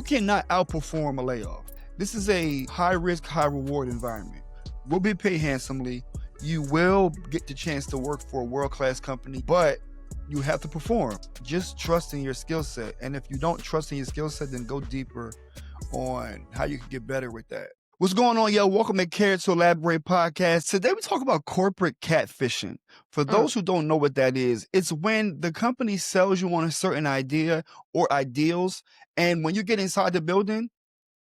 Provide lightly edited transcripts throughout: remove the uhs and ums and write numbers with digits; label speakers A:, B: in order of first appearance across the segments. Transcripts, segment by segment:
A: cannot outperform a layoff. This is a high risk, high reward environment. We'll be paid handsomely. You will get the chance to work for a world-class company, but you have to perform. Just trust in your skill set. And if you don't trust in your skill set, then go deeper on how you can get better with that. What's going on, yo? Welcome to Care to Elaborate podcast. Today we talk about corporate catfishing. For those who don't know what that is, it's when the company sells you on a certain idea or ideals, and when you get inside the building,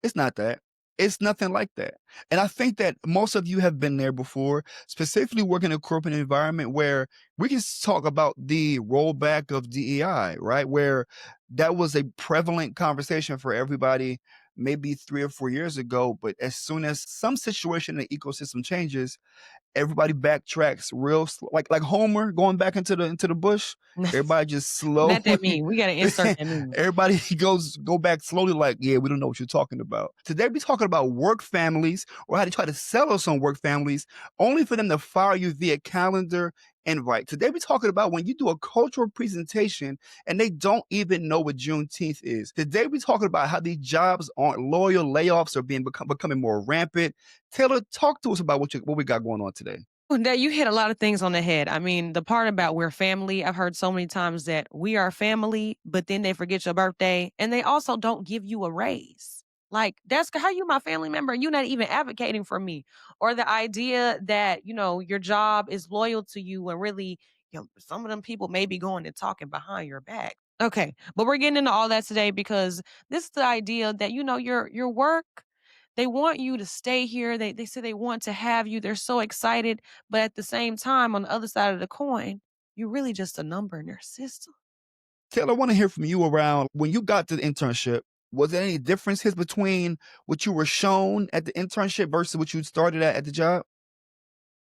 A: it's not that. It's nothing like that. And I think that most of you have been there before, specifically working in a corporate environment where we can talk about the rollback of DEI, right? Where that was a prevalent conversation for everybody maybe 3 or 4 years ago. But as soon as some situation in the ecosystem changes, everybody backtracks real like Homer going back into the bush. Everybody just slowly.
B: Not that meme. We gotta insert that meme.
A: Everybody go back slowly, like, yeah, we don't know what you're talking about. Today we're talking about work families, or how to try to sell us on work families, only for them to fire you via calendar invite. Today we're talking about when you do a cultural presentation and they don't even know what Juneteenth is. Today we're talking about how these jobs aren't loyal, layoffs are becoming more rampant. Taylor, talk to us about what we got going on today.
B: That you hit a lot of things on the head. I mean, the part about we're family, I've heard so many times that we are family, but then they forget your birthday and they also don't give you a raise. Like, that's how you my family member and you're not even advocating for me. Or the idea that, your job is loyal to you when really, some of them people may be going and talking behind your back. Okay, but we're getting into all that today because this is the idea that, your work, they want you to stay here. They say they want to have you. They're so excited. But at the same time, on the other side of the coin, you're really just a number in their system.
A: Taylor, I want to hear from you around when you got to the internship. Was there any differences between what you were shown at the internship versus what you started at the job?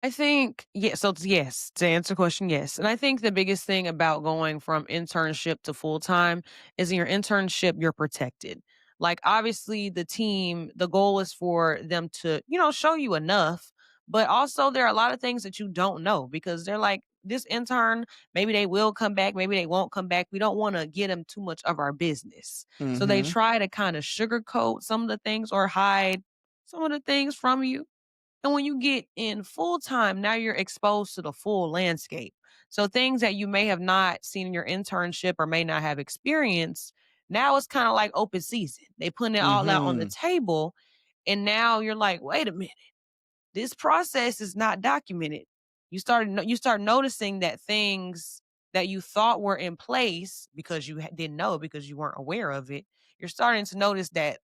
B: I think, yes. So, yes, to answer the question, yes. And I think the biggest thing about going from internship to full time is in your internship, you're protected. Like, obviously, the team, the goal is for them to, show you enough. But also, there are a lot of things that you don't know because they're like, this intern, maybe they will come back, maybe they won't come back. We don't want to get them too much of our business. So they
A: Mm-hmm.
B: try to kind of sugarcoat some of the things or hide some of the things from you. And when you get in full time, now you're exposed to the full landscape. So things that you may have not seen in your internship or may not have experienced, now it's kind of like open season. They putting it all out on the
A: Mm-hmm.
B: table. And now you're like, wait a minute, this process is not documented. You start noticing that things that you thought were in place because you didn't know because you weren't aware of it. You're starting to notice that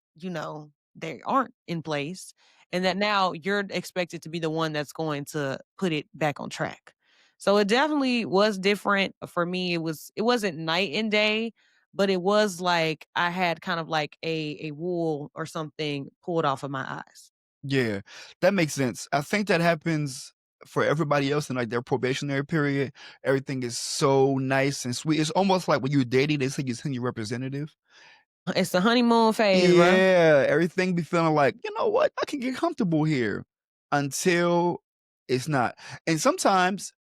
B: they aren't in place, and that now you're expected to be the one that's going to put it back on track. So it definitely was different for me. It wasn't night and day, but it was like I had kind of like a wool or something pulled off of my eyes.
A: Yeah, that makes sense. I think that happens for everybody else in like their probationary period. Everything is so nice and sweet. It's almost like when you're dating, they say you send your representative.
B: It's the honeymoon phase, bro.
A: Yeah, everything be feeling like, you know what, I can get comfortable here until it's not. And sometimes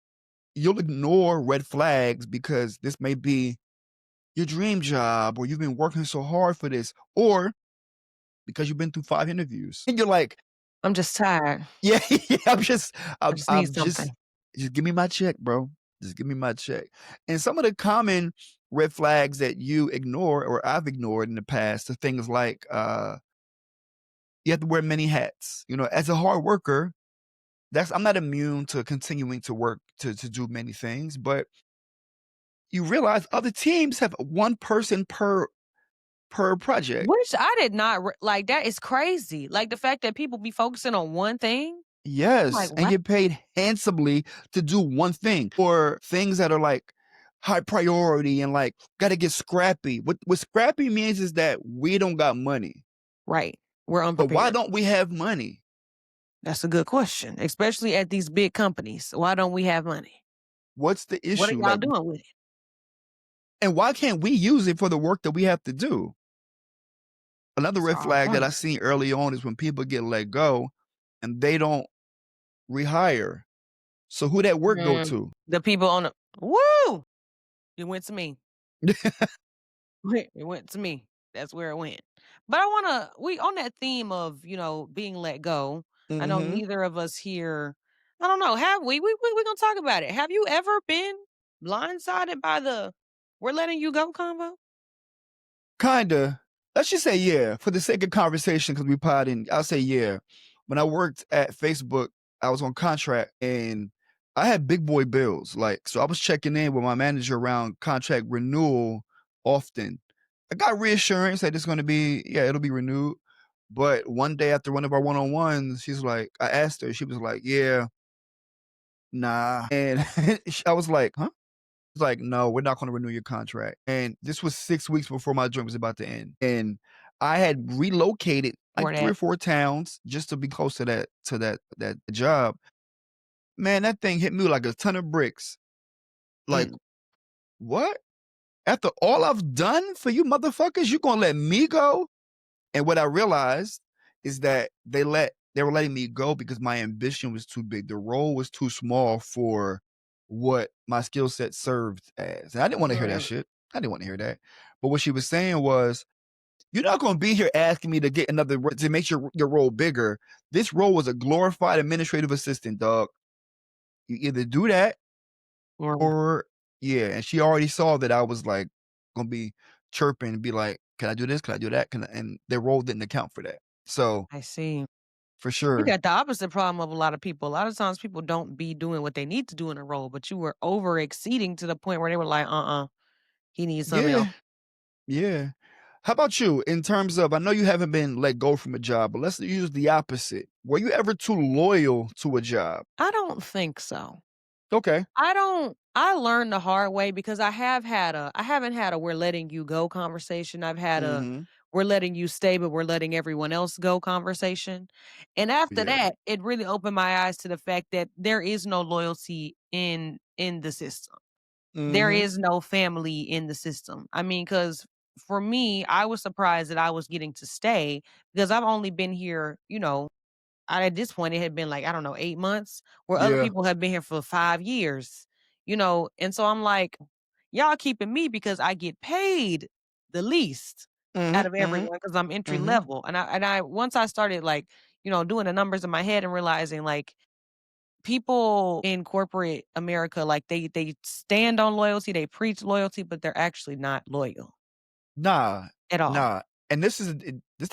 A: you'll ignore red flags because this may be your dream job, or you've been working so hard for this, or because you've been through 5 interviews. And you're like,
B: I'm just tired.
A: yeah, yeah,
B: I just need
A: I'm
B: something.
A: just give me my check, bro. Just give me my check. And some of the common red flags that you ignore or I've ignored in the past are things like you have to wear many hats. As a hard worker, I'm not immune to continuing to work to do many things, but you realize other teams have one person per project.
B: Which I did not like. That is crazy. Like the fact that people be focusing on one thing. I'm like,
A: Yes, and
B: what?
A: get paid handsomely to do one thing, or things that are like high priority and like gotta get scrappy. What scrappy means is that we don't got money.
B: Right. We're
A: But why
B: unprepared.
A: don't we have money?
B: That's a good question, especially at these big companies. Why don't we have money?
A: What's the
B: What are
A: issue?
B: y'all
A: Like,
B: doing with it?
A: and why can't we use it for the work that we have to do? Another
B: That's
A: red
B: our
A: flag that I
B: point.
A: seen early on is when people get let go and they don't rehire. So who that work go
B: Mm,
A: to?
B: the people on the woo! It went to me. It went to me. That's where it went. But I wanna we on that theme of, being let go. I know
A: Mm-hmm.
B: neither of us here I don't know, have we? We gonna talk about it. Have you ever been blindsided by the "we're letting you go" convo?
A: Kinda. Let's just say yeah, for the sake of conversation, because we potting, I'll say yeah. When I worked at Facebook, I was on contract and I had big boy bills. Like, so I was checking in with my manager around contract renewal often. I got reassurance that it's gonna be, yeah, it'll be renewed. But one day after one of our one-on-ones, she's like, I asked her, she was like, yeah, nah. And I was like, huh? It's like, "No, we're not gonna renew your contract." And this was 6 weeks before my joint was about to end. And I had relocated like
B: For
A: 3
B: that
A: or 4 towns just to be close to that job. Man, that thing hit me like a ton of bricks. Like,
B: mm,
A: "What? After all I've done for you motherfuckers, you gonna let me go?" And what I realized is that they were letting me go because my ambition was too big. The role was too small for what my skill set served as. And I didn't want to hear that
B: right.
A: shit. I didn't want to hear that. But what she was saying was, you're not going to be here asking me to get to make your role bigger. This role was a glorified administrative assistant, dog. You either do that
B: Or
A: or yeah. And she already saw that I was like gonna be chirping and be like, "Can I do this? Can I do that?" And their role didn't account for that. So
B: I see.
A: for
B: You
A: sure.
B: got the opposite problem of a lot of people. A lot of times people don't be doing what they need to do in a role, but you were over exceeding to the point where they were like, he needs something else.
A: Yeah. Yeah. How about you in terms of, I know you haven't been let go from a job, but let's use the opposite. Were you ever too loyal to a job?
B: I don't think so.
A: Okay.
B: I learned the hard way because I haven't had a "we're letting you go" conversation. I've had a
A: Mhm.
B: "we're letting you stay, but we're letting everyone else go" conversation. And after
A: Yeah.
B: that, it really opened my eyes to the fact that there is no loyalty in the system. There
A: Mhm.
B: is no family in the system. I mean, because for me, I was surprised that I was getting to stay because I've only been here, at this point, it had been like, I don't know, 8 months, where other
A: Yeah.
B: people have been here for 5 years, and so I'm like, "Y'all keeping me because I get paid the least out
A: Mhm.
B: of
A: Mhm.
B: everyone because 'cause I'm entry
A: Mhm.
B: level." And I once I started, like, doing the numbers in my head and realizing, like, people in corporate America, like, they stand on loyalty, they preach loyalty, but they're actually not loyal
A: Nah,
B: at all.
A: nah, and this is a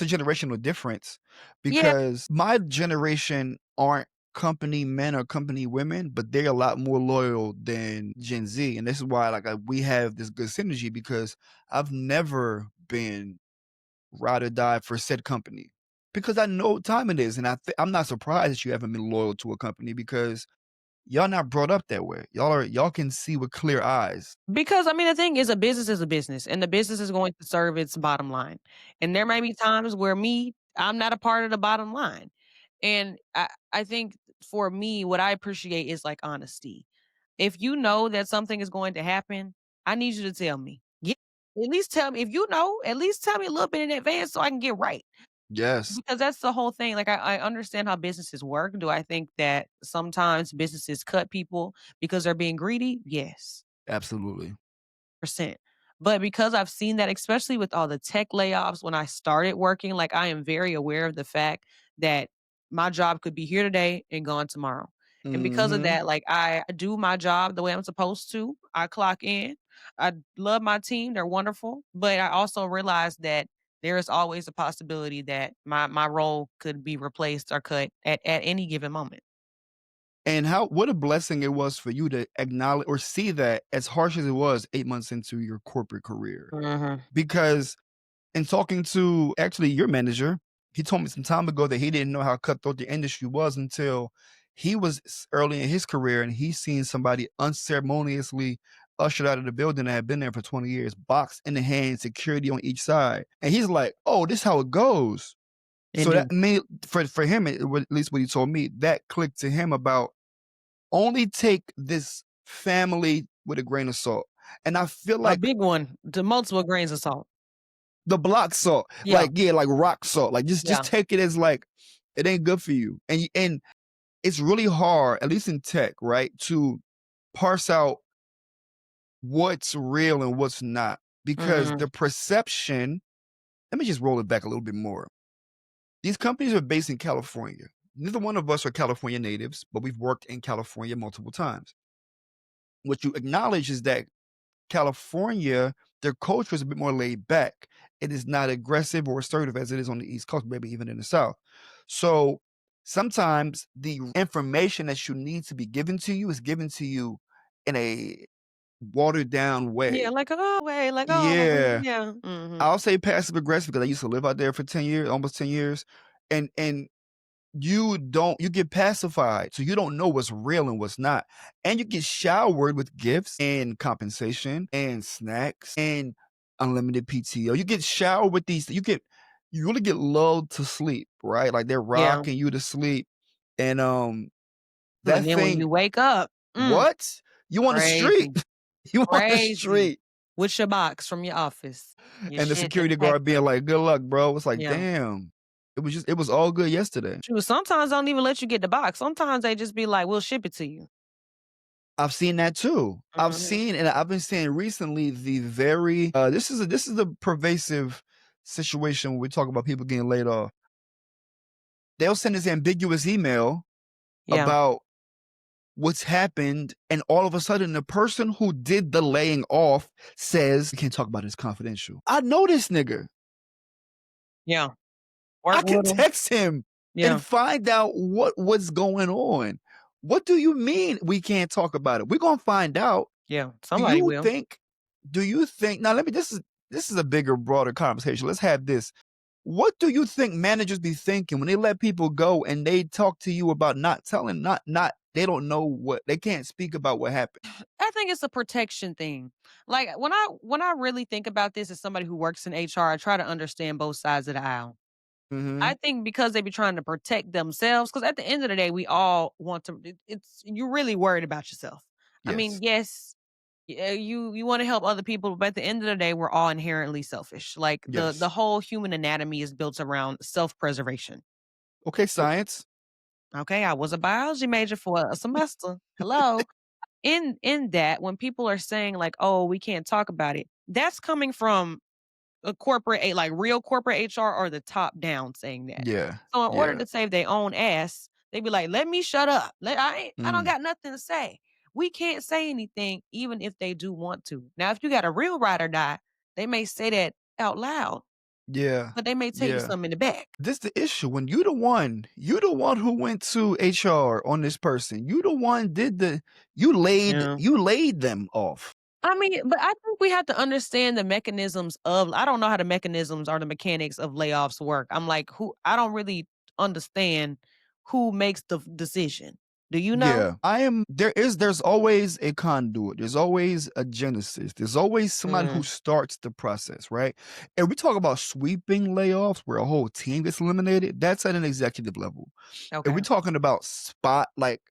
A: generational difference
B: Yeah,
A: because my generation aren't company men or company women, but they're a lot more loyal than Gen Z, and this is why, like, we have this good synergy because I've never been ride or die for said company because I know what time it is, and I'm not surprised that you haven't been loyal to a company because y'all not brought up that way. Y'all can see with clear eyes.
B: because, I mean, the thing is a business, and the business is going to serve its bottom line. And there may be times where I'm not a part of the bottom line. And I think for me, what I appreciate is like honesty. If you know that something is going to happen, I need you to tell me. Yeah, at least tell me. If you know, at least tell me a little bit in advance so I can get right.
A: Yes,
B: Because that's the whole thing. Like I understand how businesses work. Do I think that sometimes businesses cut people because they're being greedy? Yes.
A: absolutely.
B: Percent. But because I've seen that, especially with all the tech layoffs when I started working, like I am very aware of the fact that my job could be here today and gone tomorrow. And because of
A: Mhm.
B: that, like I do my job the way I'm supposed to. I clock in. I love my team. They're wonderful. But I also realize that there is always a possibility that my role could be replaced or cut at any given moment.
A: And how what a blessing it was for you to acknowledge or see that as harsh as it was 8 months into your corporate career.
B: Mhm.
A: Because in talking to actually your manager, he told me some time ago that he didn't know how cutthroat the industry was until he was early in his career and he seen somebody unceremoniously ushered out of the building that had been there for 20 years, box in the hand, security on each side. And he's like, "Oh, this is how it goes."
B: It
A: So that
B: do.
A: made for him, at least what he told me, that clicked to him about only take this family with a grain of salt. And I feel
B: A
A: like
B: big one to multiple grains of salt.
A: the block salt,
B: Yeah.
A: like, yeah, like rock salt, like just
B: Yeah.
A: take it as like it ain't good for you. And it's really hard, at least in tech, right, to parse out what's real and what's not because
B: Mhm.
A: the perception let me just roll it back a little bit more. These companies are based in California. Neither one of us are California natives, but we've worked in California multiple times. What you acknowledge is that California, their culture is a bit more laid back. It is not aggressive or assertive as it is on the East Coast, maybe even in the South. So sometimes the information that you need to be given to you is given to you in a watered down
B: Yeah,
A: way.
B: like, "Oh, wait," like, "Oh,
A: Yeah.
B: yeah." Mhm.
A: I'll say passive aggressive because I used to live out there for 10 years, almost 10 years. And you get pacified, so you don't know what's real and what's not. And you get showered with gifts and compensation and snacks and unlimited PTO. You get showered with these, you really get lulled to sleep, right? Like they're
B: Yeah.
A: rocking you to sleep. And
B: And
A: that
B: then when
A: thing,
B: you wake up,
A: what? You on the street.
B: crazy,
A: You on the
B: crazy,
A: street.
B: with your box from your office, your
A: And the
B: shit that's
A: security
B: packed
A: guard being
B: up.
A: like, good luck, bro. It's like,
B: Yeah.
A: damn. It was all good yesterday.
B: Shoot, sometimes don't even let you get the box. Sometimes they just be like, "We'll ship it to you."
A: I've seen that too.
B: Mhm.
A: And I've been seeing recently the very this is a pervasive situation when we talk about people getting laid off. They'll send this ambiguous email
B: Yeah.
A: about what's happened, and all of a sudden the person who did the laying off says, "We can't talk about it, it's confidential." I know this nigga.
B: Yeah.
A: I
B: Work
A: can
B: with them.
A: text him and
B: Yeah.
A: find out what's going on. What do you mean we can't talk about it? We're gonna find out.
B: Yeah.
A: Do
B: Somebody
A: you
B: will.
A: think do you think now let me this is a bigger, broader conversation. Let's have this. What do you think managers be thinking when they let people go and they talk to you about not telling, not they don't know what they can't speak about what happened?
B: I think it's a protection thing. Like, when I really think about this as somebody who works in HR, I try to understand both sides of the aisle. I
A: Mhm.
B: think because they be trying to protect themselves, because at the end of the day, we all want to it's you're really worried about yourself. I mean,
A: Yes.
B: yes, you wanna help other people, but at the end of the day, we're all inherently selfish. Like, the
A: Yes.
B: whole human anatomy is built around self-preservation.
A: Okay, science.
B: Okay, I was a biology major for a semester. Hello. In that, when people are saying like, "Oh, we can't talk about it," that's coming from a corporate a like real corporate HR or the top down saying that.
A: Yeah.
B: So in order
A: Yeah.
B: to save their own ass, they be like, "Let me shut up. I don't
A: Mm.
B: got nothing to say." We can't say anything even if they do want to. Now, if you got a real ride or die, they may say that out loud,
A: Yeah.
B: but they may tell you
A: Yeah.
B: something in the back.
A: This the issue when you the one who went to HR on this person. You the one did the
B: Yeah.
A: you laid them off.
B: I mean, but I think we have to understand the mechanisms of I don't know how the mechanisms or the mechanics of layoffs work. I'm like, who I don't really understand who makes the decision. Do you know?
A: Yeah. There's always a conduit. There's always a genesis. There's always somebody who
B: Mm,
A: starts the process, right? And we talk about sweeping layoffs where a whole team gets eliminated. That's at an executive level. If we're
B: okay.
A: talking about spot like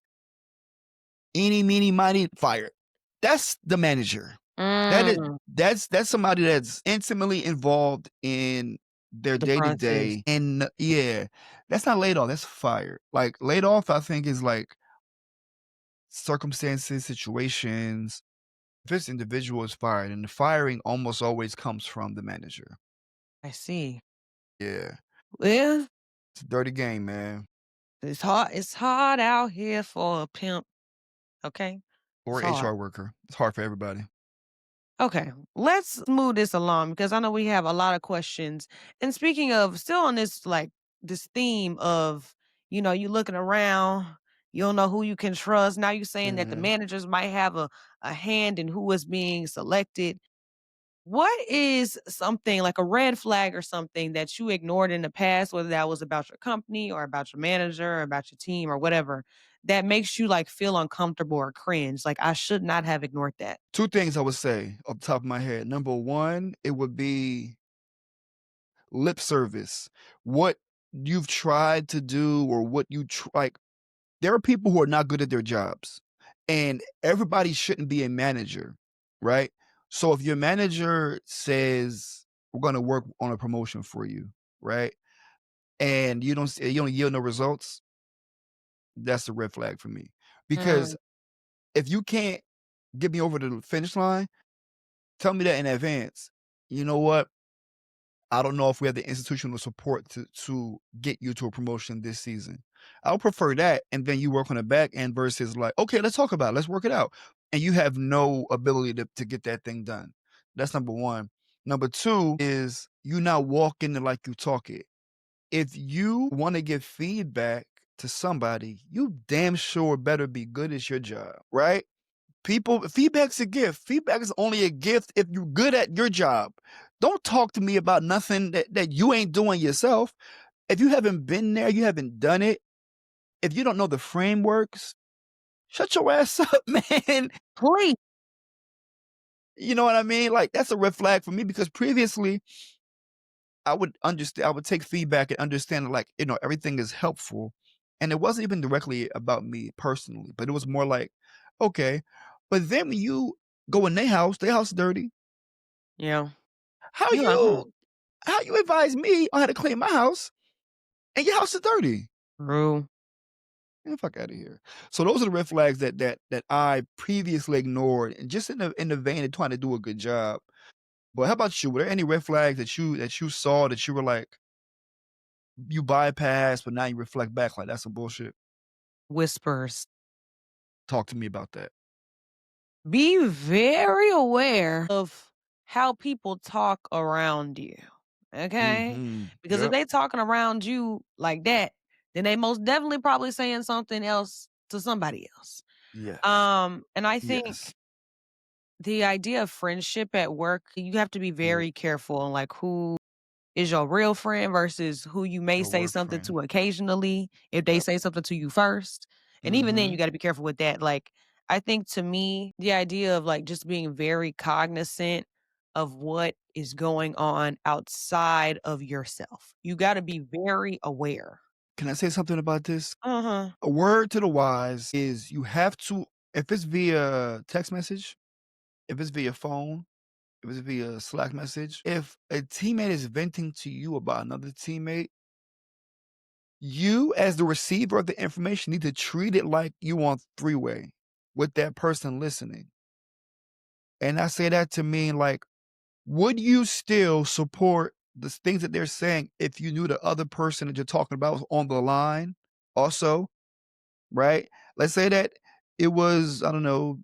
A: eeny, meeny, miny, fired. That's the manager.
B: Mm,
A: That's somebody that's intimately involved in their
B: the
A: day to
B: process.
A: day. And yeah, that's not laid off. That's fired. Like laid off, I think is like circumstances, situations. If this individual is fired, and the firing almost always comes from the manager.
B: I see.
A: Yeah,
B: Well,
A: it's a dirty game, man.
B: it's hard. It's hard out here for a pimp. Okay, it's
A: Or
B: hard.
A: HR worker. It's hard for everybody.
B: Okay, let's move this along because I know we have a lot of questions. And speaking of, still on this this theme of, you looking around, you don't know who you can trust. Now you're saying that the
A: Mhm.
B: managers might have a hand in who is being selected. What is something like a red flag or something that you ignored in the past, whether that was about your company or about your manager or about your team or whatever, that makes you like feel uncomfortable or cringe? Like I should not have ignored that.
A: Two things I would say off the top of my head. Number one, it would be lip service. What you've tried to do or what like there are people who are not good at their jobs. And everybody shouldn't be a manager, right? So if your manager says we're going to work on a promotion for you, right? And you don't yield no results, that's a red flag for me. Because
B: Mm,
A: if you can't get me over the finish line, tell me that in advance. You know what? I don't know if we have the institutional support to get you to a promotion this season. I would prefer that, and then you work on the back end versus like, okay, let's talk about it. Let's work it out. And you have no ability to get that thing done. That's number one. Number two is you not walk in it like you talk it. If you want to give feedback to somebody, you damn sure better be good at your job, right? People, feedback's a gift. Feedback is only a gift if you're good at your job. Don't talk to me about nothing that you ain't doing yourself. If you haven't been there, you haven't done it. If you don't know the frameworks, shut your ass up, man.
B: Please.
A: You know what I mean? Like that's a red flag for me because previously I would understand, I would take feedback and understand like, everything is helpful. And it wasn't even directly about me personally, but it was more like, okay. But then when you go in their house dirty.
B: Yeah.
A: How
B: You like,
A: you how you advise me on how to clean my house and your house is dirty?
B: true.
A: Get the fuck out of here. So those are the red flags that I previously ignored and just in the vein of trying to do a good job. But how about you? Were there any red flags that you saw that you were like you bypassed, but now you reflect back like that's some bullshit?
B: Whispers.
A: Talk to me about that.
B: Be very aware of how people talk around you. Okay?
A: Mhm.
B: Because if
A: Yep.
B: they talking around you like that, then they most definitely probably saying something else to somebody else.
A: Yes.
B: And I
A: Yes.
B: think the idea of friendship at work, you have to be
A: Ooh,
B: very careful on like who is your real friend versus who you may
A: your
B: say
A: work
B: something
A: friend.
B: to occasionally if they
A: Yep.
B: say something to you first. And even then, you
A: Mhm.
B: got to be careful with that. Like, I think to me, the idea of like just being very cognizant of what is going on outside of yourself. You got to be very aware.
A: Can I say something about this?
B: Uh huh.
A: A word to the wise is you have to, if it's via text message, if it's via phone, if it's via Slack message, if a teammate is venting to you about another teammate, you as the receiver of the information need to treat it like you on three-way with that person listening. And I say that to mean like, would you still support the things that they're saying if you knew the other person that you're talking about was on the line also, right? Let's say that it was, I don't know,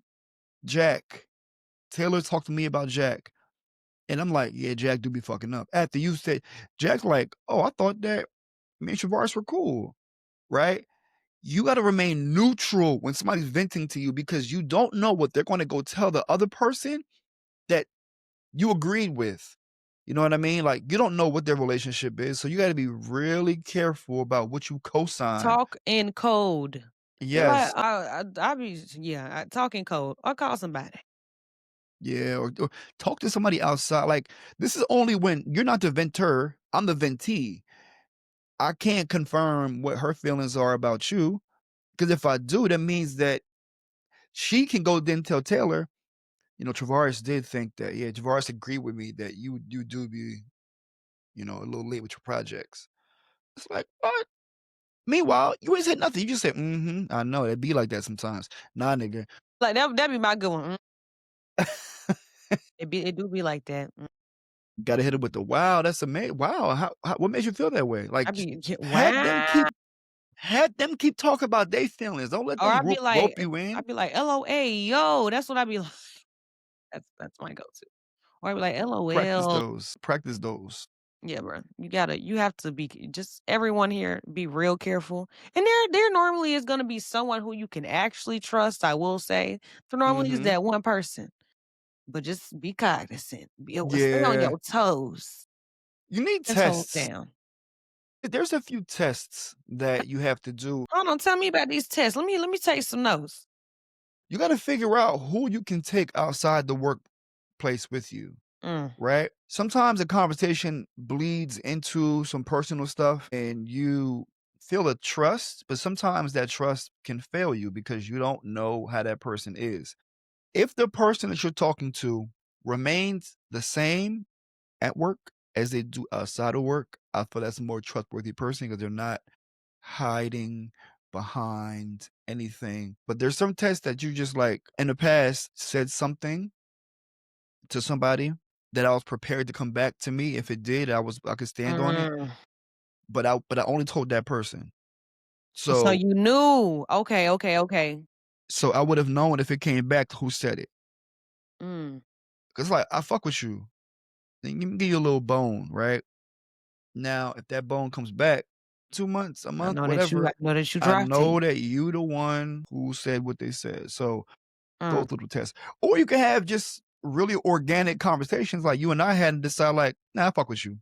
A: Jack. Taylor talked to me about Jack. And I'm like, yeah, Jack do be fucking up. After you said, Jack's like, oh, I thought that me and Travarus were cool, right? You got to remain neutral when somebody's venting to you because you don't know what they're going to go tell the other person that you agreed with. You know what I mean? Like, you don't know what their relationship is. So you got to be really careful about what you co sign.
B: Talk in code. Be like,
A: Yes.
B: I be, yeah, talk in code. Or call somebody.
A: Yeah. Or talk to somebody outside. Like, this is only when you're not the ventor, I'm the ventee. I can't confirm what her feelings are about you because if I do, that means that she can go then tell Taylor, Travaris did think that, yeah, Travaris agreed with me that you do be, a little late with your projects. It's like, what? Meanwhile, you ain't said nothing. You just said, mm-hmm. I know it be like that sometimes. Nah, nigga.
B: Like, that be my good one. It do be like that.
A: Gotta hit it with the wow. That's amazing. Wow. What made you feel that way? Like,
B: I be,
A: had them
B: wow.
A: keep had them keep talking about their feelings. Don't let
B: Or
A: them
B: I'd be
A: rope
B: like
A: you in.
B: I'd be like, "LOA, yo." That's what I'd be like. That's my go-to. Or I'd be like,
A: Practice
B: "LOL."
A: those. Practice those.
B: Yeah, bro. You have to be just everyone here be real careful. And there normally is gonna be someone who you can actually trust, I will say. There normally is
A: Mm-hmm.
B: that one person. But just be cognizant. Stay on
A: Yeah.
B: your toes.
A: You need
B: Just hold
A: tests.
B: down.
A: There's a few tests that you have to do.
B: Hold on, tell me about these tests. Let me take some notes.
A: You got to figure out who you can take outside the workplace with you,
B: Mm.
A: right? Sometimes a conversation bleeds into some personal stuff and you feel a trust, but sometimes that trust can fail you because you don't know how that person is. If the person that you're talking to remains the same at work as they do outside of work, I feel that's a more trustworthy person because they're not hiding behind anything. But there's some tests that you just like in the past said something to somebody that I was prepared to come back to me. If it did, I could stand on it,
B: Mm.
A: but I only told that person.
B: So
A: So
B: you knew. Okay, okay, okay.
A: so I would have known if it came back who said it.
B: Mm.
A: 'Cause like, I fuck with you. Then give me give you a little bone, right? Now, if that bone comes back 2 months, a
B: I
A: month,
B: know that you
A: whatever,
B: I know that you
A: I
B: dry
A: know
B: teeth.
A: that you the one who said what they said. So go
B: Mm.
A: through the test. Or you can have just really organic conversations like you and I had and decide like, "Nah, I fuck with you.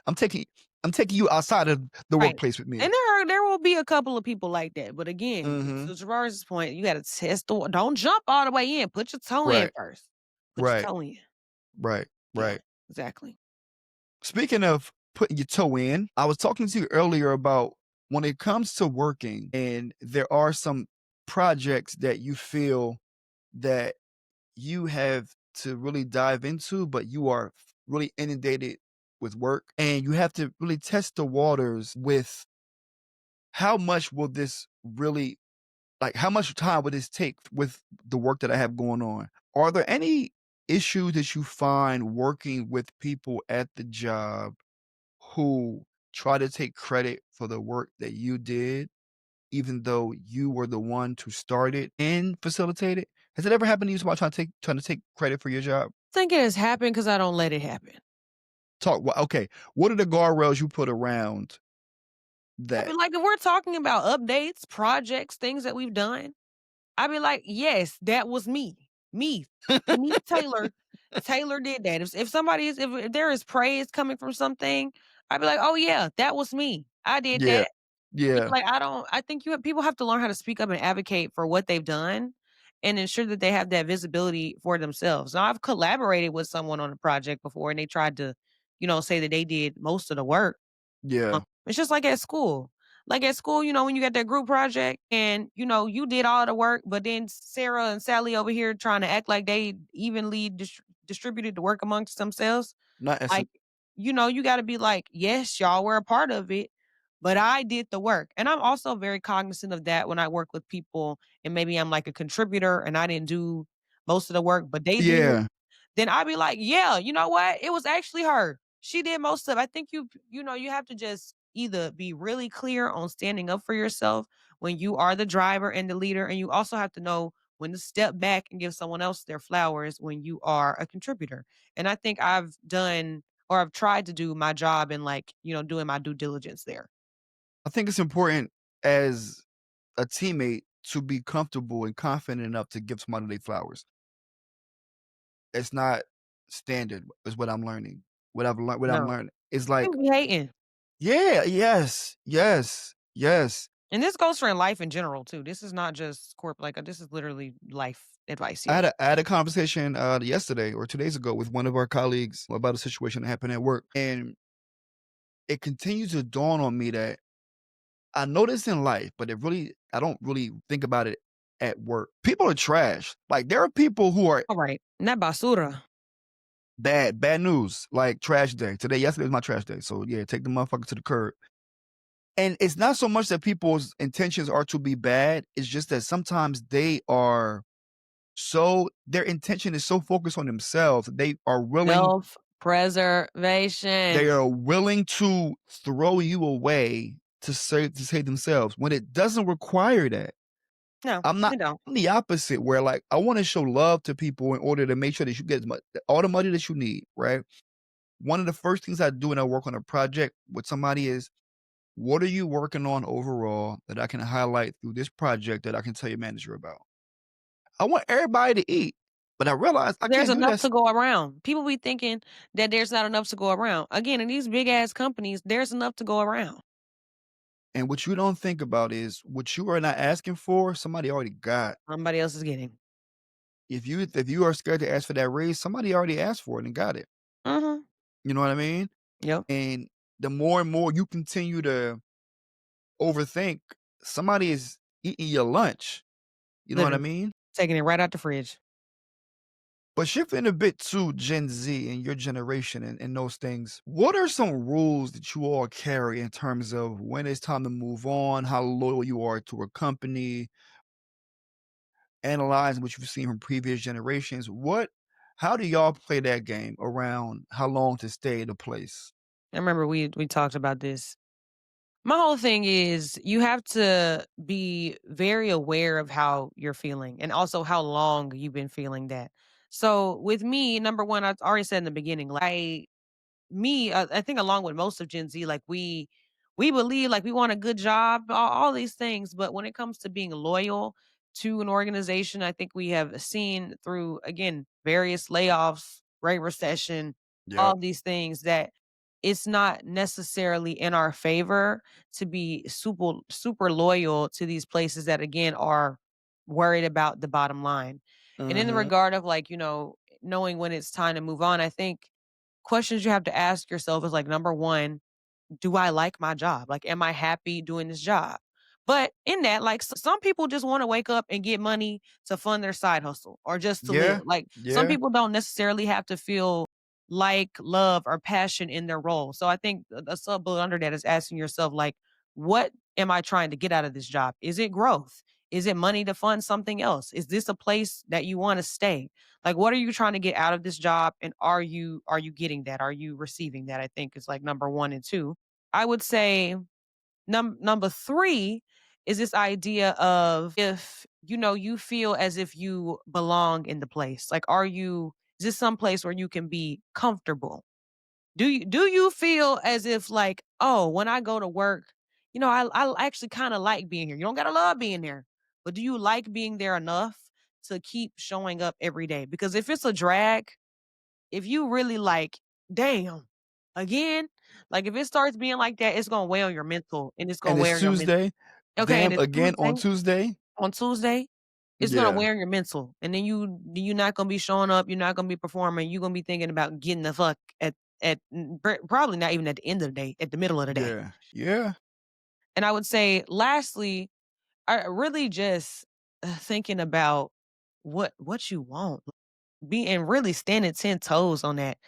A: I'm taking I'm taking you outside of the
B: Right.
A: workplace with
B: And
A: me."
B: there will be a couple of people like that, but again,
A: Mhm.
B: to Travar's point, you gotta test the don't jump all the way in, put your toe in
A: Right.
B: first. Put your
A: Right.
B: toe in.
A: Right.
B: Yeah,
A: Right.
B: exactly.
A: Speaking of putting your toe in, I was talking to you earlier about when it comes to working and there are some projects that you feel that you have to really dive into, but you are really inundated with work and you have to really test the waters with how much will this really like how much time would this take with the work that I have going on? Are there any issues that you find working with people at the job who try to take credit for the work that you did, even though you were the one to start it and facilitate it? Has it ever happened to you, somebody trying to take credit for your job?
B: I think it has happened because I don't let it happen.
A: Talk wha okay, what are the guardrails you put around
B: I be
A: that?
B: like, if we're talking about updates, projects, things that we've done, I'd be like, "Yes, that was me. Me, Taylor. Taylor did that." If somebody is if there is praise coming from something, I'd be like, "Oh, yeah, that was me. I did
A: Yeah.
B: that."
A: Yeah.
B: Like, I think people have to learn how to speak up and advocate for what they've done and ensure that they have that visibility for themselves. Now, I've collaborated with someone on a project before, and they tried to, say that they did most of the work.
A: Yeah.
B: It's just like at school. Like at school, when you got that group project and, you did all the work, but then Sarah and Sally over here trying to act like they evenly distributed the work amongst themselves.
A: Not as
B: Like, you got to be like, yes, y'all were a part of it, but I did the work. And I'm also very cognizant of that when I work with people and maybe I'm like a contributor and I didn't do most of the work, but they did.
A: Yeah.
B: Then I'd be like, "Yeah, you know what? It was actually her. She did most of it." I think you have to just either be really clear on standing up for yourself when you are the driver and the leader, and you also have to know when to step back and give someone else their flowers when you are a contributor. And I think I've done or I've tried to do my job and like, doing my due diligence there.
A: I think it's important as a teammate to be comfortable and confident enough to give somebody their flowers. It's not standard is what I'm learning. What I'm
B: No.
A: learning. It's like,
B: People be hating.
A: yeah, yes, yes, yes.
B: And this goes for in life in general too. This is not just like this is literally life advice
A: I
B: here.
A: had a conversation, yesterday or 2 days ago with one of our colleagues about a situation that happened at work, and it continues to dawn on me that I know this in life, but I don't really think about it at work. People are trash. Like, there are people who are
B: All right. And that basura.
A: bad news, like trash day. Yesterday was my trash day, so yeah, take the motherfucker to the curb. And it's not so much that people's intentions are to be bad, it's just that sometimes their intention is so focused on themselves, they
B: Self-preservation.
A: are willing to throw you away to save themselves when it doesn't require that.
B: No,
A: I'm not
B: they don't.
A: I'm the opposite where, like, I wanna show love to people in order to make sure that you get all the money that you need, right? One of the first things I do when I work on a project with somebody is, "What are you working on overall that I can highlight through this project that I can tell your manager about?" I want everybody to eat, but I realize I
B: There's
A: can't do
B: enough
A: that.
B: to go around. People be thinking that there's not enough to go around. Again, in these big ass companies, there's enough to go around.
A: And what you don't think about is what you are not asking for, somebody already got.
B: Somebody else is getting.
A: If you are scared to ask for that raise, somebody already asked for it and got it.
B: Mhm.
A: You know what I mean?
B: Yep.
A: And the more and more you continue to overthink, somebody is eating your lunch. You know what I
B: Literally.
A: mean?
B: Taking it right out the fridge.
A: But shifting a bit to Gen Z and your generation and those things, what are some rules that you all carry in terms of when it's time to move on, how loyal you are to a company, analyzing what you've seen from previous generations? How do y'all play that game around how long to stay at a place?
B: I remember we talked about this. My whole thing is you have to be very aware of how you're feeling and also how long you've been feeling that. So with me, number one, I already said in the beginning, like I think along with most of Gen Z, like we believe like we want a good job, all these things, but when it comes to being loyal to an organization, I think we have seen through again various layoffs, Great Recession,
A: Yep.
B: all these things that it's not necessarily in our favor to be super loyal to these places that again are worried about the bottom line. And in the
A: Mhm.
B: regard of like, knowing when it's time to move on, I think questions you have to ask yourself is like number one, do I like my job? Like, am I happy doing this job? But in that, like, some people just want to wake up and get money to fund their side hustle or just to live.
A: Yeah.
B: Like, some
A: Yeah.
B: people don't necessarily have to feel like love or passion in their role. So I think a sub bullet under that is asking yourself, like, what am I trying to get out of this job? Is it growth? Is it money to fund something else? Is this a place that you want to stay? Like, what are you trying to get out of this job? And are you getting that? Are you receiving that? I think is like number one and two. I would say number three is this idea of if you feel as if you belong in the place. Like, is this some place where you can be comfortable? Do you feel as if like, oh, when I go to work, I actually kind of like being here. You don't gotta love being there, but do you like being there enough to keep showing up every day? Because if it's a drag, if you really like, damn, again, like if it starts being like that, it's gonna weigh on your mental and it's gonna
A: And
B: weigh
A: it's
B: on your mental.
A: Tuesday.
B: Okay, and
A: Damn,
B: it's
A: again
B: Tuesday.
A: on Tuesday?
B: On Tuesday, it's gonna
A: Yeah.
B: wear on your mental. And then you're not gonna be showing up, you're not gonna be performing, you're gonna be thinking about getting the fuck probably not even at the end of the day, at the middle of the day.
A: Yeah. Yeah.
B: And I would say lastly, I really just thinking about what you want. Be and really standing 10 toes on that.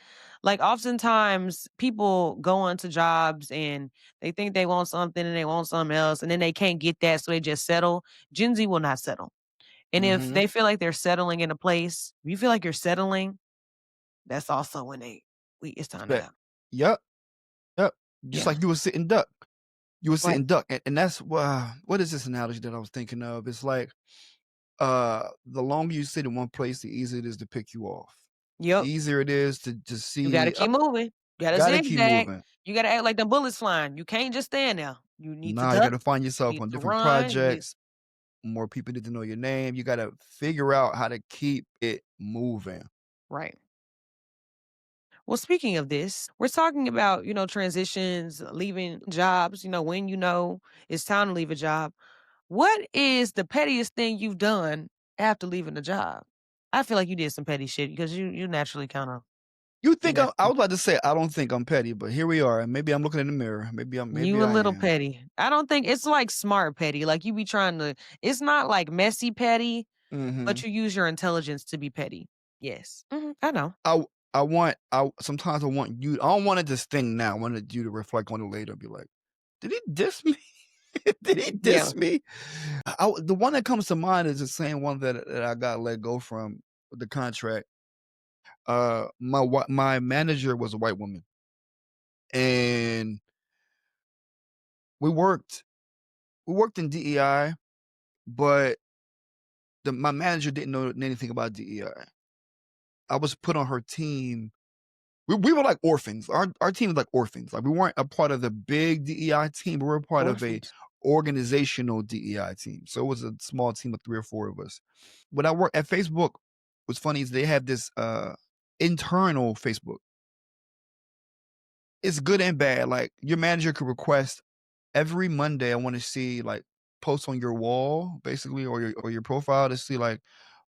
B: Like oftentimes people go into jobs and they think they want something and they want something else and then they can't get that, so they just settle. Gen Z will not settle. And if
A: Mhm.
B: they feel like they're settling in a place, if you feel like you're settling, that's also when it's time to
A: But
B: go.
A: yep. Yep. Just
B: Yeah.
A: like you were sitting duck. You were
B: Right.
A: sitting duck. And that's what is this analogy that I was thinking of? It's like the longer you sit in one place, the easier it is to pick you off. The
B: Yep.
A: easier it is to just
B: You gotta
A: see, oh,
B: keep moving. You gotta
A: gotta keep
B: zigzag.
A: moving.
B: You gotta act like the bullets flying. You can't just stand there. You need to
A: Now you
B: duck.
A: gotta find
B: You
A: yourself
B: need
A: on
B: to
A: different
B: run.
A: projects. More people need to know your name. You gotta figure out how to keep it moving.
B: Right. Well, speaking of this, we're talking about, transitions, leaving jobs, when it's time to leave a job. What is the pettiest thing you've done after leaving the job? I feel like you did some petty shit because you naturally kind of
A: You
B: you
A: think I
B: naturally
A: was about to say I don't think I'm petty, but here we are, and maybe I'm looking in the mirror.
B: you
A: Maybe
B: a
A: I
B: little
A: am.
B: petty. I don't think it's like smart petty. Like you be trying to it's not like messy petty, but
A: Mhm.
B: you use your intelligence to be petty. Yes. I know.
A: I sometimes I want you I don't want it to sting now. I wanted you to reflect on it later and be like, "Did he diss me? Did he
B: Yeah.
A: diss me?" The one that comes to mind is the same one that I got let go from with the contract. My manager was a white woman, and we worked we worked in DEI, but my manager didn't know anything about DEI. I was put on her team. We were like orphans. Our team was like orphans. Like we weren't a part of the big DEI team, but we were part of a
B: Orphans.
A: organizational DEI team. So it was a small team of 3 or 4 of us. When I worked at Facebook, what's funny is they have this internal Facebook. It's good and bad. Like your manager could request every Monday, I want to see like posts on your wall, basically, or your profile to see like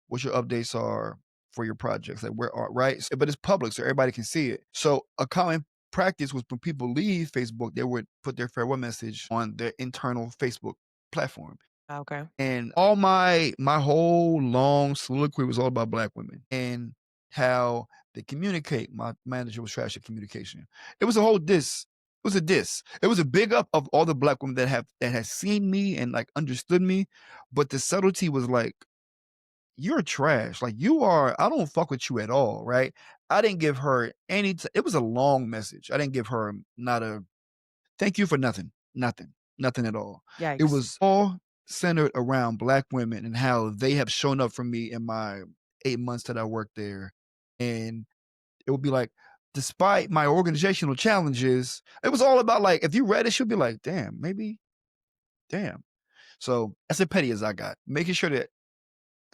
A: what your updates are for your projects, like where are right. But it's public, so everybody can see it. So a common practice was when people leave Facebook, they would put their farewell message on their internal Facebook platform.
B: Okay.
A: And all my whole long soliloquy was all about black women and how they communicate. My manager was trash at communication. It was a whole diss. It was a diss. It was a big up of all the black women that have seen me and like understood me, but the subtlety was like you're trash. Like you are, I don't fuck with you at all, right? I didn't give her it was a long message. I didn't give her not a thank you for nothing. Nothing. Nothing at all. It
B: Yikes.
A: was all centered around black women and how they have shown up for me in my 8 months that I worked there. And it would be like, despite my organizational challenges, it was all about like, if you read it, she'll be like, damn, maybe, damn. So that's as petty as I got. Making sure that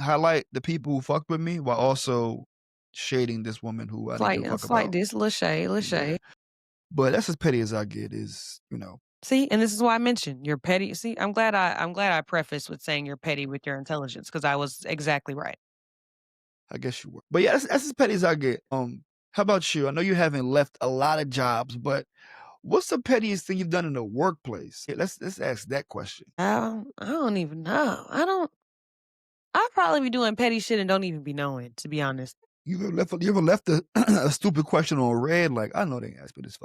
A: highlight the people who fucked with me while also shading this woman who I didn't give a fuck
B: It's like
A: about.
B: this, little
A: Yeah.
B: shade.
A: But that's as petty as I get is,
B: See, and this is why I mentioned you're petty. See, I'm glad I prefaced with saying you're petty with your intelligence because I was exactly right.
A: I guess you were. But yeah, that's as petty as I get. How about you? I know you haven't left a lot of jobs, but what's the pettiest thing you've done in the workplace? Yeah, let's ask that question.
B: I don't even know. I'll probably be doing petty shit and don't even be knowing, to be honest.
A: You ever left a, a stupid question on red? Like, I know they asked me this.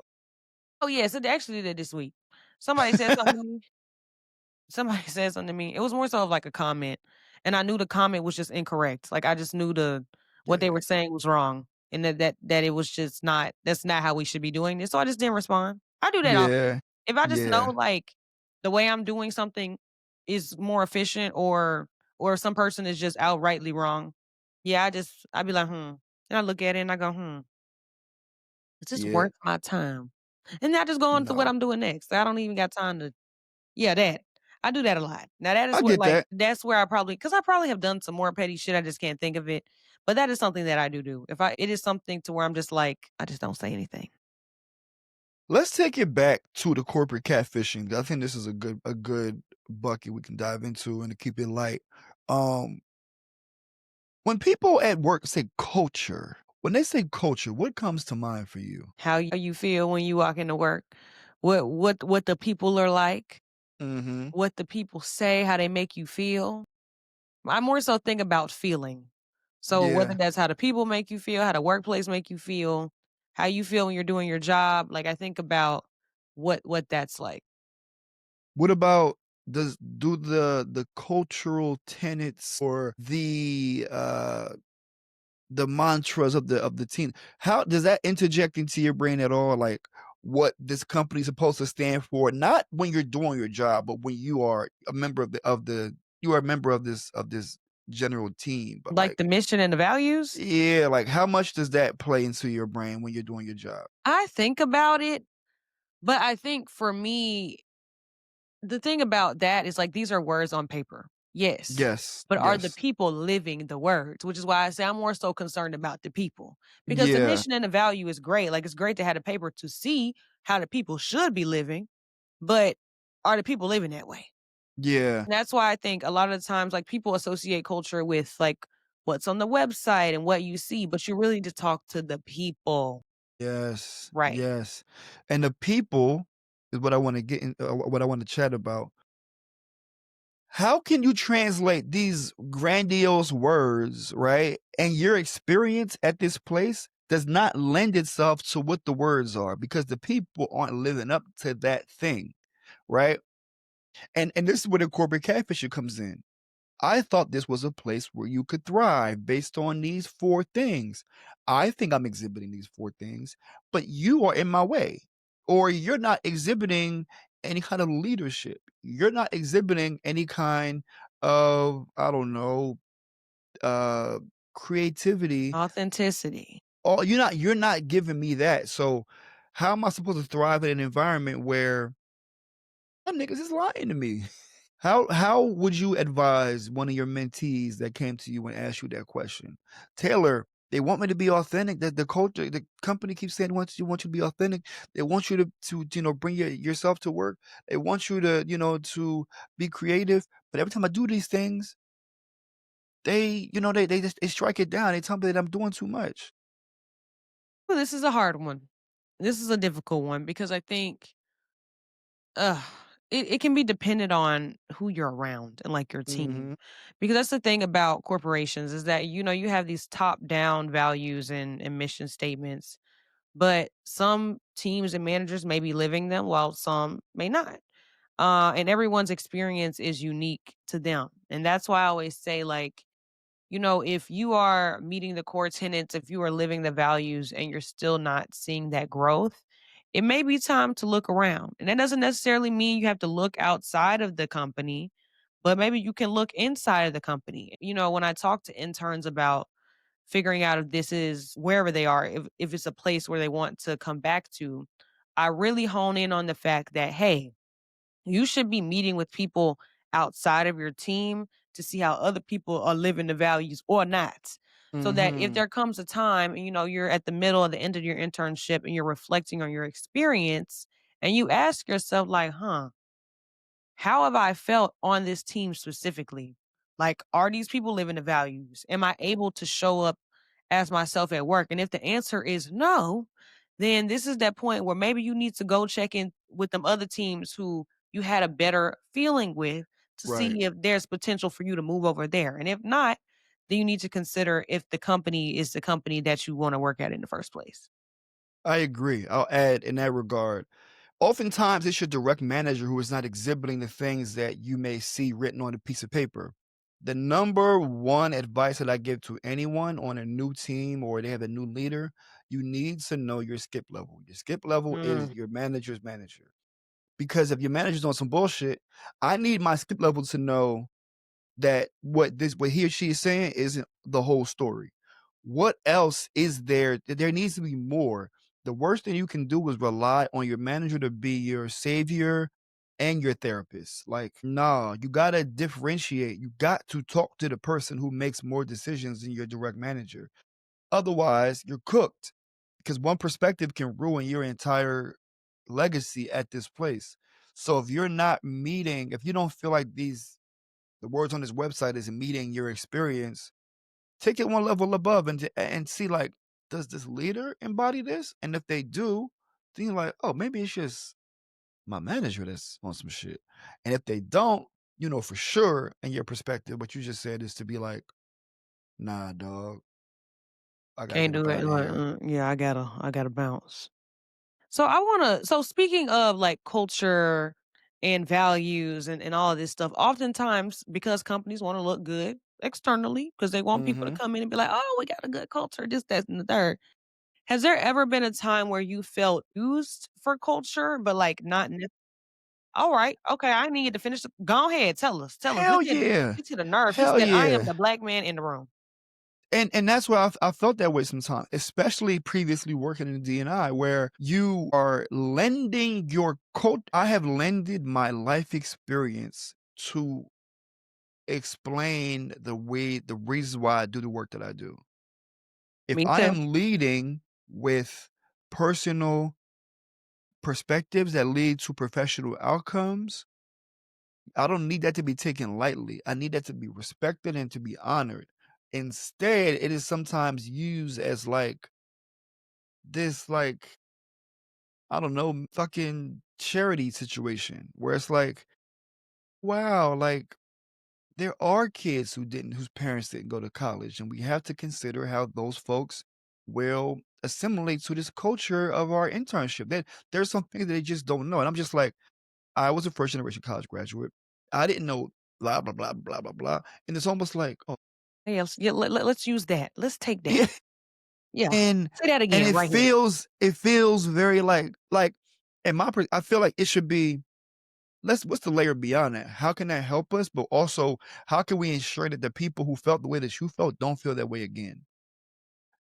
B: Oh yes, it actually did this week. Somebody said something to me. Somebody said something to me. It was more so of like a comment, and I knew the comment was just incorrect. Like I just knew what they
A: Yeah.
B: were saying was wrong, and that it was just not that's not how we should be doing this. So I just didn't respond. I do that often.
A: Yeah.
B: If I just know
A: Yeah.
B: like the way I'm doing something is more efficient, or some person is just outrightly wrong, yeah, I'd be like, and I look at it and I go, is this
A: Yeah.
B: worth my time? And then I just go on to what
A: No.
B: I'm doing next. I don't even got time to yeah, that. I do that a lot. Now that is
A: I
B: what
A: get that.
B: that's where because I probably have done some more petty shit, I just can't think of it. But that is something that I do. If it is something to where I'm just like, I just don't say anything.
A: Let's take it back to the corporate catfishing. I think this is a good bucket we can dive into and to keep it light. Um, when people at work say culture, when they say culture, what comes to mind for you?
B: How you feel when you walk into work, what the people are like,
A: Mhm.
B: what the people say, how they make you feel. I more so think about feeling. So whether
A: Yeah.
B: that's how the people make you feel, how the workplace make you feel, how you feel when you're doing your job, like I think about what that's like.
A: What about does do the cultural tenets or the mantras of the team, how does that interject into your brain at all? Like what this company's supposed to stand for, not when you're doing your job, but when you are a member of the you are a member of this general team. But
B: Like
A: like,
B: the mission and the values?
A: yeah, like how much does that play into your brain when you're doing your job?
B: I think about it, but I think for me, the thing about that is like these are words on paper. Yes.
A: Yes,
B: But are the
A: yes.
B: people living the words? Which is why I say I'm more so concerned about the people. Because the
A: Yeah,
B: mission and the value is great. Like it's great to have the paper to see how the people should be living, but are the people living that way?
A: yeah,
B: And that's why I think a lot of the times like people associate culture with like what's on the website and what you see, but you really just talk to the people.
A: yes,
B: Right.
A: yes. And the people is what I want to get in, what I want to chat about. How can you translate these grandiose words, right? And your experience at this place does not lend itself to what the words are because the people aren't living up to that thing, right? And this is where the corporate catfishing comes in. I thought this was a place where you could thrive based on these four things. I think I'm exhibiting these four things, but you are in my way, or you're not exhibiting any kind of leadership. You're not exhibiting any kind of, I don't know, uh, creativity.
B: Authenticity.
A: Oh, you're not giving me that. So how am I supposed to thrive in an environment where them niggas is lying to me? How would you advise one of your mentees that came to you and asked you that question? Taylor, they want me to be authentic. The culture, the company keeps saying want you to be authentic. They want you to bring yourself to work. They want you to be creative. But every time I do these things, they just they strike it down. They tell me that I'm doing too much.
B: Well, this is a hard one. This is a difficult one because I think Ugh, it can be dependent on who you're around and like your team.
A: Mhm.
B: Because that's the thing about corporations is that you have these top down values and mission statements, but some teams and managers may be living them while some may not. And everyone's experience is unique to them. And that's why I always say like If you are meeting the core tenets, if you are living the values and you're still not seeing that growth, it may be time to look around. And that doesn't necessarily mean you have to look outside of the company, but maybe you can look inside of the company. When I talk to interns about figuring out if this is wherever they are, if it's a place where they want to come back to, I really hone in on the fact that, hey, you should be meeting with people outside of your team to see how other people are living the values or not. So that if
A: Hmm.
B: there comes a time, and you're at the middle of the end of your internship and you're reflecting on your experience and you ask yourself, like, how have I felt on this team specifically? Like, are these people living the values? Am I able to show up as myself at work? And if the answer is no, then this is that point where maybe you need to go check in with them other teams who you had a better feeling with to
A: Right.
B: see if there's potential for you to move over there. And if not, then you need to consider if the company is the company that you want to work at in the first place.
A: I agree. I'll add in that regard. Oftentimes, it's your direct manager who is not exhibiting the things that you may see written on a piece of paper. The number one advice that I give to anyone on a new team or they have a new leader, you need to know your skip level. Your skip level is
B: Mm,
A: your manager's manager. Because if your manager's on some bullshit, I need my skip level to know that what he or she is saying isn't the whole story. What else is there? There needs to be more. The worst thing you can do is rely on your manager to be your savior and your therapist. Like, nah, you gotta differentiate. You got to talk to the person who makes more decisions than your direct manager. Otherwise, you're cooked because one perspective can ruin your entire legacy at this place. So if you don't feel like the words on this website is meeting your experience, take it one level above and see, like, does this leader embody this? And if they do, then you're like, oh, maybe it's just my manager that's on some shit. And if they don't, you know for sure in your perspective, what you just said is to be like, nah, dog, I gotta
B: can't
A: get up
B: do it.
A: out of
B: Like,
A: here.
B: yeah, I gotta bounce. So speaking of like culture and values and all of this stuff, oftentimes because companies want to look good externally, because they want people to
A: Hmm.
B: come in and be like, oh, we got a good culture, this, that, and the third. Has there ever been a time where you felt used for culture, but like not all right, okay, I need you to finish go ahead, tell us. Tell us.
A: Hell yeah.
B: Let's get to the nerve. He
A: Hell
B: said, I am
A: yeah.
B: the black man in the room.
A: And that's why I felt that way sometimes, especially previously working in DNI, where you are lending your cult. I have lended my life experience to explain the reasons why I do the work that I do. If
B: Me
A: I
B: too.
A: am leading with personal perspectives that lead to professional outcomes, I don't need that to be taken lightly. I need that to be respected and to be honored. Instead, it is sometimes used as like this, like, I don't know, fucking charity situation where it's like, wow, like there are kids whose parents didn't go to college, and we have to consider how those folks will assimilate to this culture of our internship. There's some things that they just don't know. And I'm just like, I was a first generation college graduate. I didn't know blah blah blah blah blah blah. And it's almost like, oh
B: Yes, yeah, let's use that. Let's take that.
A: yeah.
B: Yeah.
A: And
B: Say that
A: and
B: again right here.
A: it feels very like in I feel like it should be, let's what's the layer beyond that? How can that help us? But also, how can we ensure that the people who felt the way that you felt don't feel that way again?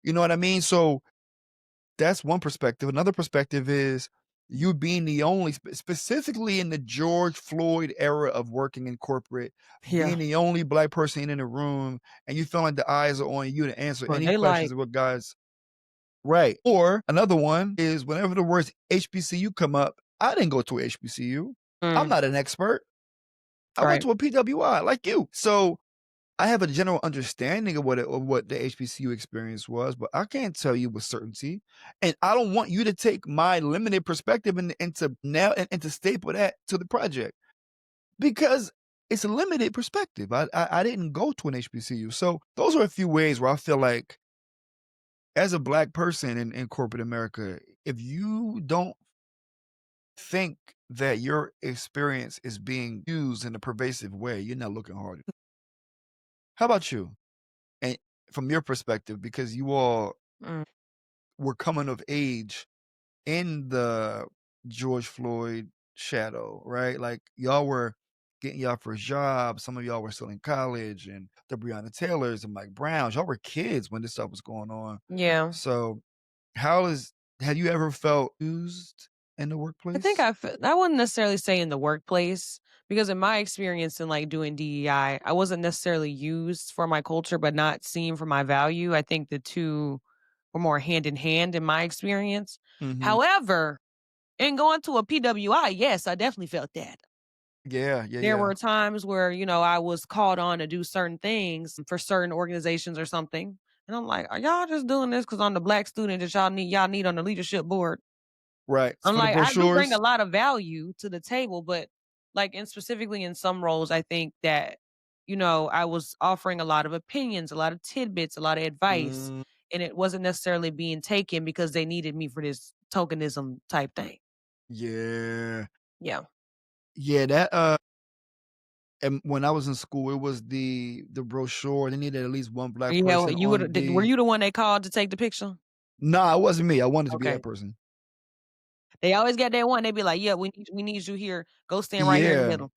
A: You know what I mean? So that's one perspective. Another perspective is you being the only, specifically in the George Floyd era of working in corporate,
B: Yeah.
A: being the only black person in the room, and you feel like the eyes are on you to answer
B: Or
A: any
B: they
A: questions
B: like,
A: about guys. Right. Or another one is whenever the words HBCU come up, I didn't go to a HBCU. I'm
B: mm,
A: not an expert. I went
B: right.
A: to a PWI like you. So I have a general understanding of what the HBCU experience was, but I can't tell you with certainty. And I don't want you to take my limited perspective and to staple that to the project because it's a limited perspective. I didn't go to an HBCU. So those are a few ways where I feel like as a black person in corporate America, if you don't think that your experience is being used in a pervasive way, you're not looking hard. How about you? And from your perspective, because you all
B: Mm.
A: were coming of age in the George Floyd shadow, right? Like y'all were getting y'all first job. Some of y'all were still in college, and the Breonna Taylors and Mike Browns. Y'all were kids when this stuff was going on.
B: Yeah.
A: So, how is have you ever felt used in the
B: I think
A: workplace?
B: I wouldn't necessarily say in the workplace because in my experience in like doing DEI, I wasn't necessarily used for my culture, but not seen for my value. I think the two were more hand in hand in my experience.
A: Mhm.
B: However, in going to a PWI, yes, I definitely felt that.
A: Yeah, yeah,
B: There
A: yeah.
B: were times where, I was called on to do certain things for certain organizations or something. And I'm like, are y'all just doing this because I'm the black student that y'all need on the leadership board?
A: Right.
B: I'm
A: For the
B: like, I do bring a
A: brochures?
B: lot of value to the table, but like, and specifically in some roles, I think that, I was offering a lot of opinions, a lot of tidbits, a lot of advice,
A: Mm,
B: and it wasn't necessarily being taken because they needed me for this tokenism type thing.
A: yeah.
B: Yeah.
A: Yeah, that, and when I was in school, it was the brochure. They needed at least one black
B: Yeah.
A: person on
B: Were
A: the
B: you the one they called to take the picture?
A: Nah, it wasn't me. I wanted to be
B: Okay.
A: that person.
B: They always got that one. They be like, yeah, we need you here. Go stand right here in the
A: Yeah.
B: middle.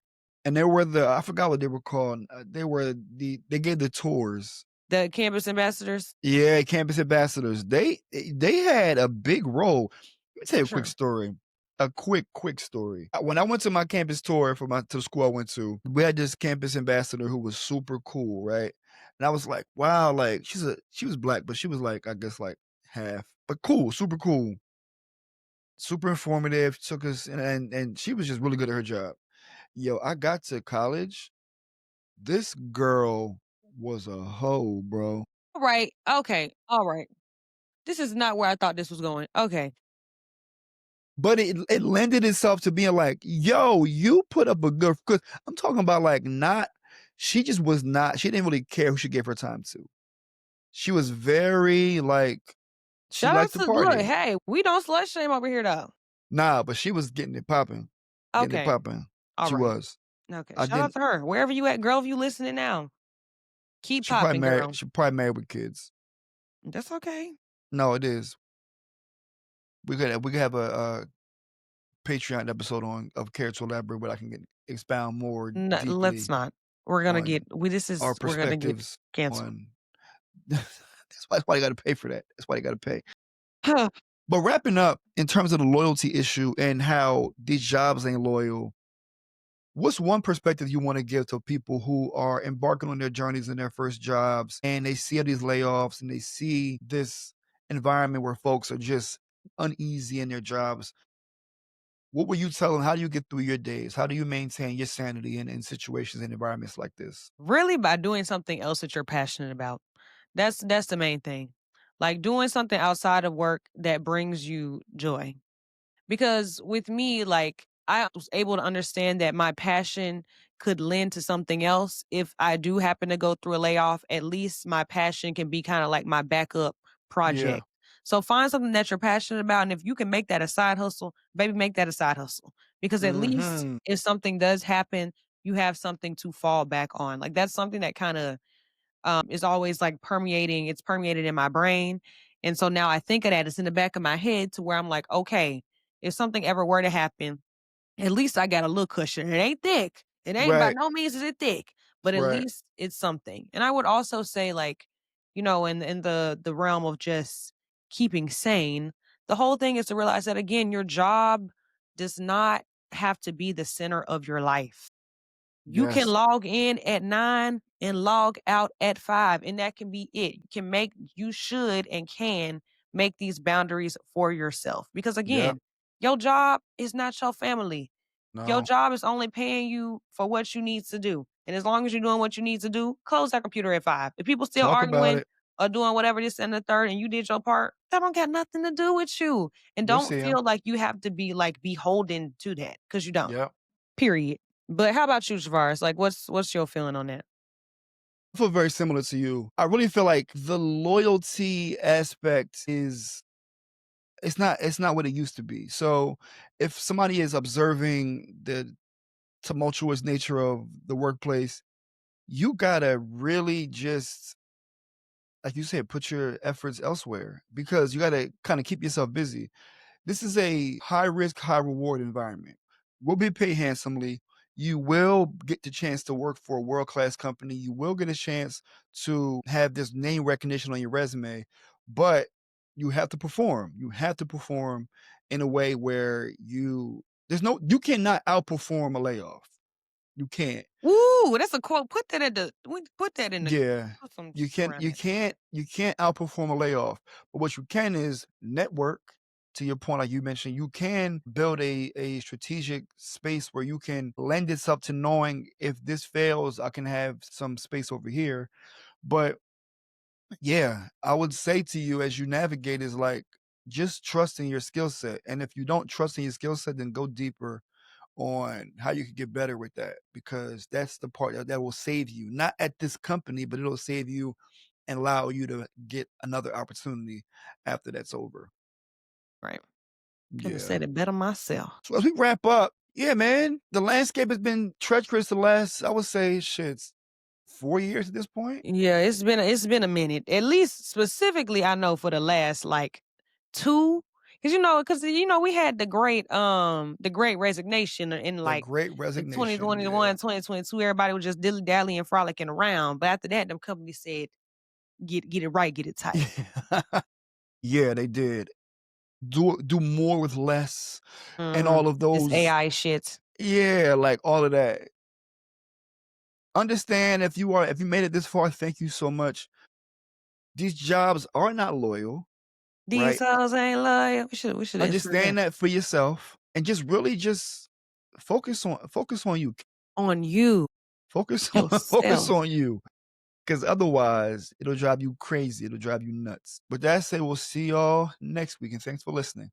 A: And they were I forgot what they were called. They were they gave the tours.
B: The campus ambassadors,
A: Yeah, campus ambassadors. They had a big role. Let me tell
B: for
A: you a quick
B: sure.
A: story. A quick story. When I went to my campus tour for my to the school I went to, we had this campus ambassador who was super cool, right? And I was like, wow, like she was black, but she was like, I guess like half. But cool, super cool, super informative, took us and she was just really good at her job. Yo, I got to college. This girl was a hoe, bro.
B: All right. Okay. All right. This is not where I thought this was going. Okay.
A: But it lended itself to being like, yo, you put up a good because I'm talking about like not she just was not she didn't really care who she gave her time to. She was very like she
B: Shout out
A: liked to
B: to look,
A: party.
B: hey, we don't slut shame over here though.
A: Nah, but she was getting it popping. Getting it
B: Okay.
A: popping.
B: All
A: She
B: right.
A: was.
B: Okay.
A: I
B: Shout out
A: didn't
B: to her. Wherever you at, girl, if you listening now, keep popping, girl.
A: she probably married with kids.
B: That's okay.
A: No, it is. We could have a Patreon episode on of Care to Elaborate where I can expound more
B: No, let's
A: deeply
B: not. We're gonna get
A: on
B: we this
A: our
B: is we're gonna get
A: perspectives
B: canceled.
A: on that's why you gotta pay for that. That's why you gotta pay. But wrapping up in terms of the loyalty issue and how these jobs ain't loyal, what's one perspective you want to give to people who are embarking on their journeys in their first jobs and they see all these layoffs and they see this environment where folks are just uneasy in their jobs? What will you tell them? How do you get through your days? How do you maintain your sanity in situations and environments like this?
B: Really by doing something else that you're passionate about. That's the main thing. Like doing something outside of work that brings you joy. Because with me, like, I was able to understand that my passion could lend to something else. If I do happen to go through a layoff, at least my passion can be kind of like my backup
A: Yeah.
B: project. So find something that you're passionate about. And if you can make that a side hustle, baby, make that a side hustle. Because at least
A: Mhm.
B: if something does happen, you have something to fall back on. Like that's something that kind of is always like it's permeated in my brain. And so now I think of that. It's in the back of my head to where I'm like, okay, if something ever were to happen, at least I got a little cushion. It ain't thick. It ain't by
A: Right.
B: no means is it thick, but at
A: Right.
B: least it's something. And I would also say, like, in the realm of just keeping sane, the whole thing is to realize that again, your job does not have to be the center of your life. You can
A: Yes.
B: log in at 9 and log out at 5, and that can be it. You should and can make these boundaries for yourself. Because
A: Yep.
B: again, your job is not your family. Your
A: No.
B: job is only paying you for what you need to do. And as long as you're doing what you need to do, close that computer at 5. If people still
A: Talk about
B: arguing
A: it.
B: or doing whatever this and the third and you did your part, that don't got nothing to do with you. And
A: You'll
B: don't
A: see him.
B: feel like you have to be like beholden to that because you don't.
A: Yep.
B: Period. But how about you, Travaris? Like, what's your feeling on that?
A: I feel very similar to you. I really feel like the loyalty aspect is it's not what it used to be. So if somebody is observing the tumultuous nature of the workplace, you gotta really just like you said, put your efforts elsewhere because you got to kind of keep yourself busy. This is a high risk, high reward environment. We'll be paid handsomely. You will get the chance to work for a world class company. You will get a chance to have this name recognition on your resume, but you have to perform. You have to perform in a way where you cannot outperform a layoff. You can't.
B: Ooh, that's a quote. Put that in the
A: Yeah.
B: put some
A: You
B: shit
A: can't
B: around
A: you
B: that.
A: can't you can't outperform a layoff. But what you can is network, to your point, like you mentioned, you can build a strategic space where you can lend itself to knowing if this fails, I can have some space over here. But yeah, I would say to you as you navigate is like just trust in your skill set. And if you don't trust in your skill set, then go deeper on how you could get better with that because that's the part that will save you, not at this company, but it'll save you and allow you to get another opportunity after that's over.
B: Right. Couldn't have
A: Yeah.
B: said it better myself.
A: So as we wrap up, yeah, man, the landscape has been treacherous the last, I would say, shit, 4 years at this point.
B: Yeah, it's been a minute. At least specifically, I know for the last like 2, because we had the great resignation in
A: The
B: like
A: great
B: in
A: resignation.
B: 2021,
A: Yeah.
B: 2022. Everybody was just dilly dallying, frolicking around. But after that, them companies said, get it right, get it tight.
A: Yeah, they did. Do more with less and
B: Hmm.
A: all of
B: This
A: those.
B: AI shit.
A: Yeah, like all of that. Understand if you made it this far, thank you so much. These jobs are not loyal,
B: These
A: right?
B: hoes ain't loyal. We should insert that
A: Understand that for yourself and just focus on you.
B: on you
A: Focus on focus
B: yourself.
A: on you. Because otherwise it'll drive you crazy. It'll drive you nuts. But that said, we'll see y'all next week and thanks for listening.